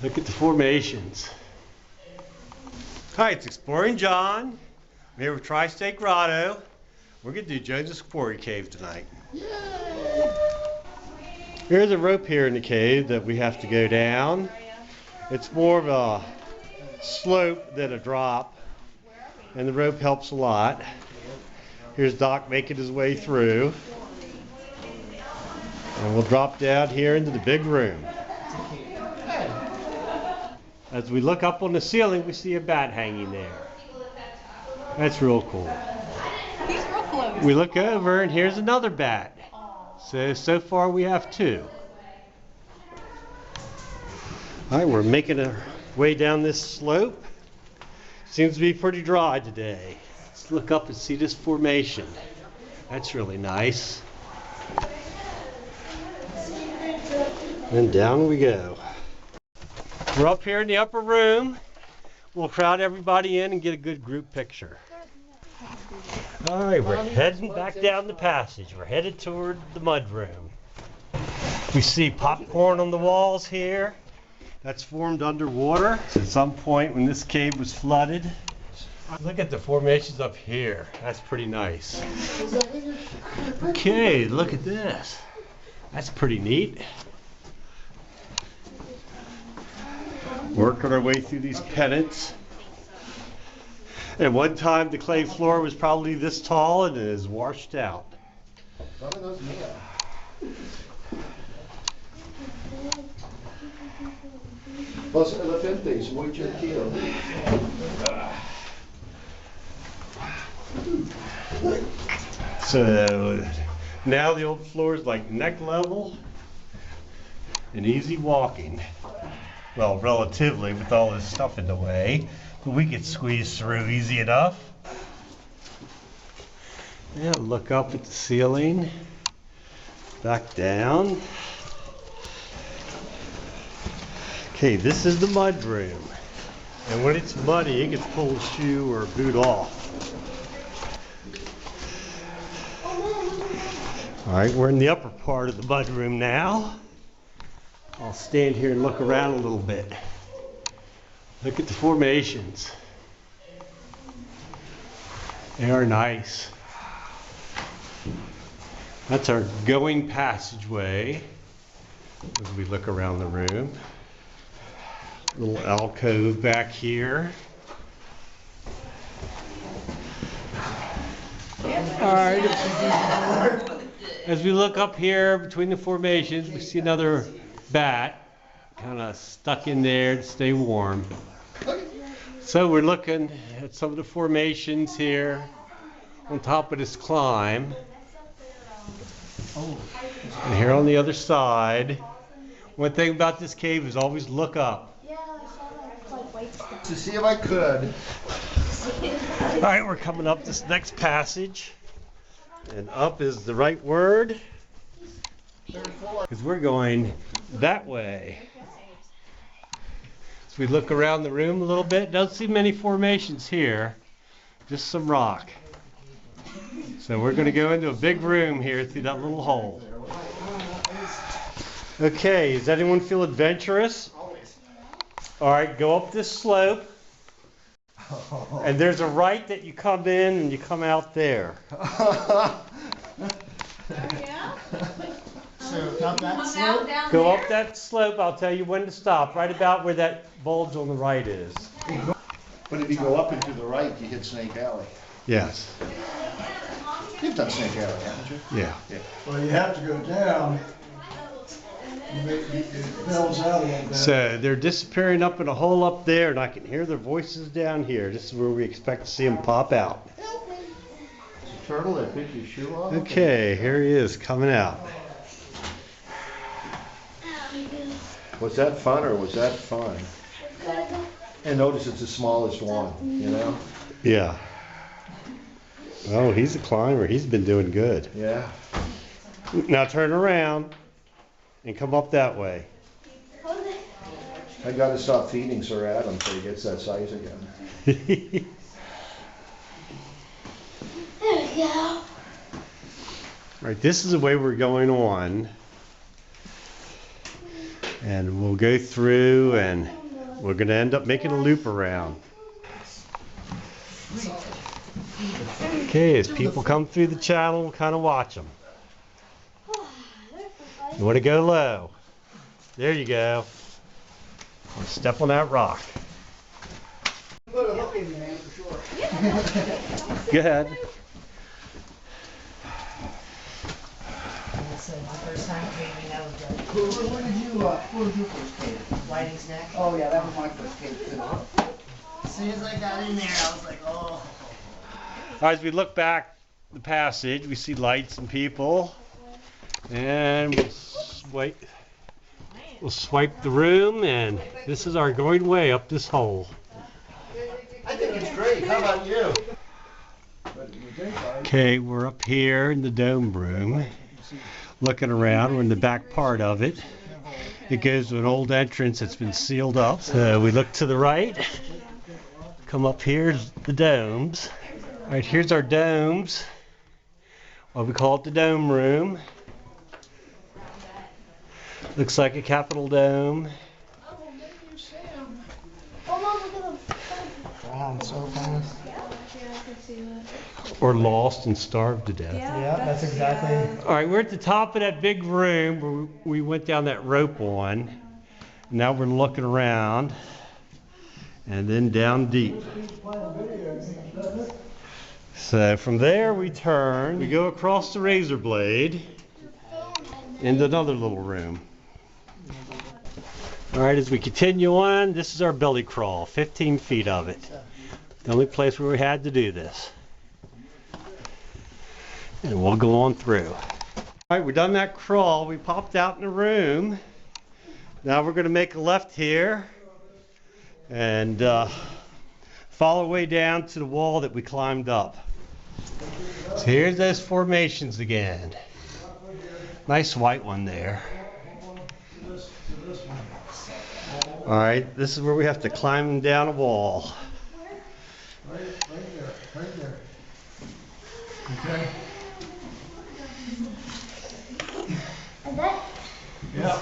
Look at the formations. Hi, it's Exploring John. I'm here with Tri-State Grotto. We're going to do Jones's Quarry Cave tonight. Yay! Here's a rope here in the cave that we have to go down. It's more of a slope than a drop, and the rope helps a lot. Here's Doc making his way through. And we'll drop down here into the big room. As we look up on the ceiling, we see a bat hanging there. That's real cool. He's real close. We look over and here's another bat. So far we have two. All right, we're making our way down this slope. Seems to be pretty dry today. Let's look up and see this formation. That's really nice. And down we go. We're up here in the upper room. We'll crowd everybody in and get a good group picture. All right, we're heading back down the passage. We're headed toward the mud room. We see popcorn on the walls here. That's formed underwater. So at some point when this cave was flooded. Look at the formations up here. That's pretty nice. Okay, look at this. That's pretty neat. Working our way through these pennants. At one time the clay floor was probably this tall and it is washed out. Los elefantes, muy gentil. So now the old floor is like neck level and easy walking. Well, relatively with all this stuff in the way, but we could squeeze through easy enough. Now look up at the ceiling, back down. Okay, this is the mud room. And when it's muddy, you can pull a shoe or a boot off. All right, we're in the upper part of the mud room now. I'll stand here and look around a little bit. Look at the formations. They are nice. That's our going passageway as we look around the room. Little alcove back here. All right. As we look up here between the formations, we see another bat kind of stuck in there to stay warm. So we're looking at some of the formations here on top of this climb. And here on the other side. One thing about this cave is always look up. Yeah, I saw like white stuff. To see if I could. All right, we're coming up this next passage. And up is the right word. Because we're going that way. As we look around the room a little bit, don't see many formations here, just some rock. So we're going to go into a big room here through that little hole. Okay, does anyone feel adventurous? All right, go up this slope. And there's a right that you come in and you come out there. So up that slope? Go up that slope, I'll tell you when to stop, right about where that bulge on the right is. But if you go up and to the right, you hit Snake Alley. Yes. You've done Snake Alley, haven't you? Yeah. Well, you have to go down. It fills out a little bit. So they're disappearing up in a hole up there, and I can hear their voices down here. This is where we expect to see them pop out. It's a turtle that bit your shoe off? Okay, here he is coming out. Was that fun or was that fun? And notice it's the smallest one, you know? Yeah. Oh, he's a climber. He's been doing good. Yeah. Now turn around and come up that way. I gotta stop feeding Sir Adam so he gets that size again. There we go. Right, this is the way we're going on. And we'll go through and we're going to end up making a loop around. Okay, as people come through the channel, we'll kind of watch them. You want to go low. There you go. Step on that rock. Put a hook in your hand for sure. Go ahead. So my first time caving, that was like Where did you first cave? Whiting's Neck. Oh, yeah, that was my first cave too. As soon as I got in there, I was like, oh. As we look back the passage, we see lights and people. And we'll swipe the room, and this is our going way up this hole. I think it's great. How about you? Okay, we're up here in the dome room, looking around. We're in the back part of it. It goes to an old entrance that's been sealed up. So we look to the right, come up here's the domes. All right, here's our domes. Well, we call it the dome room. Looks like a Capitol dome. Oh, Mom, look at them. Wow, so fast. Or lost and starved to death. Yeah, that's exactly. All right, we're at the top of that big room where we went down that rope on. Now we're looking around and then down deep. So from there we turn, we go across the razor blade into another little room. All right, as we continue on, this is our belly crawl, 15 feet of it. The only place where we had to do this. And we'll go on through. All right, we're done that crawl. We popped out in the room. Now we're going to make a left here and follow our way down to the wall that we climbed up. So here's those formations again. Nice white one there. All right, this is where we have to climb down a wall. Right there, right there. Okay? And that, Yeah.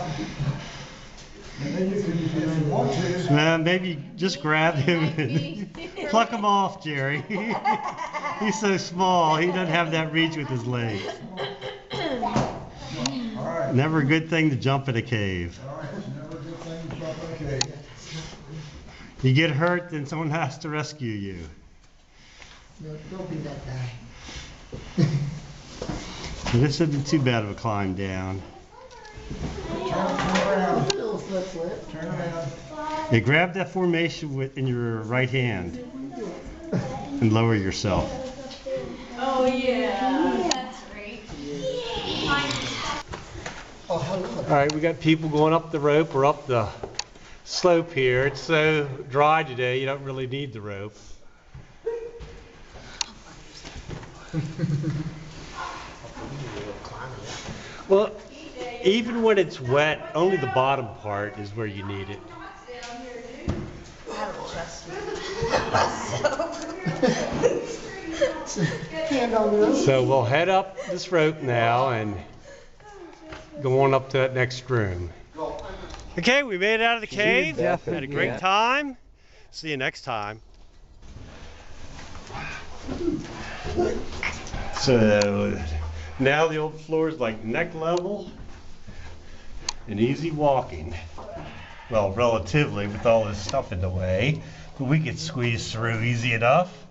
And then you can, if you want to. Maybe just grab him and pluck him off, Jerry. He's so small, he doesn't have that reach with his legs. All right. Never a good thing to jump in a cave. All right, never a good thing to jump in a cave. You get hurt, then someone has to rescue you. No, don't be that guy. This isn't too bad of a climb down. Turn around. It's a little slip. Turn around. You grab that formation in your right hand and lower yourself. Oh yeah, that's great. Oh, hello. All right, we got people going up the rope. We're up the slope here. It's so dry today, you don't really need the rope. Well, even when it's wet, only the bottom part is where you need it. I don't trust you. So we'll head up this rope now and go on up to that next room. Okay, we made it out of the cave. Had a great time. See you next time. So now the old floor is like neck level and easy walking. Well, relatively with all this stuff in the way, but we could squeeze through easy enough.